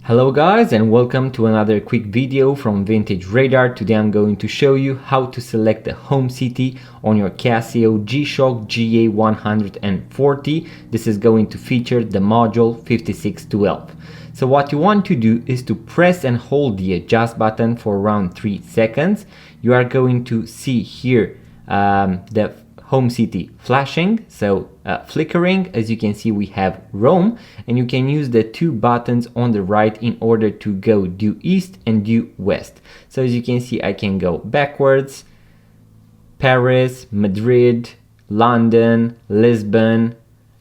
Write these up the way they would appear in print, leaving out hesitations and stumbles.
Hello guys, and welcome to another quick video from Vintage Radar. Today I'm going to show you how to select the home city on your Casio G-Shock Ga-140. This is going to feature the module 5612. So what you want to do is to press and hold the adjust button for around 3 seconds. You are going to see here the home city flashing, so flickering. As you can see, we have Rome, and you can use the 2 buttons on the right in order to go due east and due west. So as you can see, I can go backwards: Paris, Madrid, London, Lisbon,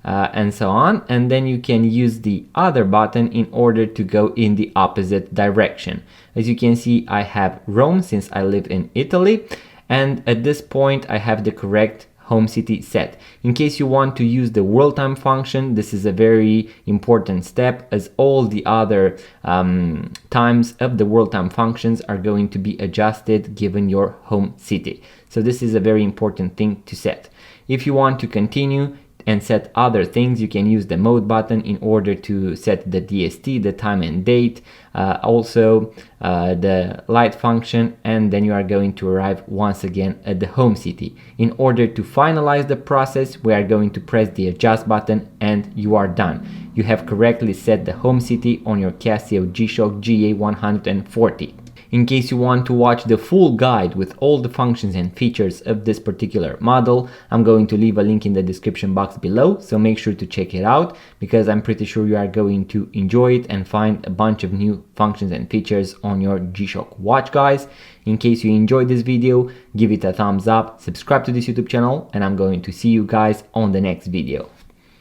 and so on. And then you can use the other button in order to go in the opposite direction. As you can see, I have Rome since I live in Italy, and at this point I have the correct home city set. In case you want to use the world time function, this is a very important step, as all the other times of the world time functions are going to be adjusted given your home city. So this is a very important thing to set. If you want to continue and set other things, you can use the mode button in order to set the DST, the time and date, also the light function, and then you are going to arrive once again at the home city. In order to finalize the process, we are going to press the adjust button and you are done. You have correctly set the home city on your Casio G-Shock Ga-140. In case you want to watch the full guide with all the functions and features of this particular model, I'm going to leave a link in the description box below, so make sure to check it out, because I'm pretty sure you are going to enjoy it and find a bunch of new functions and features on your G-Shock watch, guys. In case you enjoyed this video, give it a thumbs up, subscribe to this YouTube channel, and I'm going to see you guys on the next video.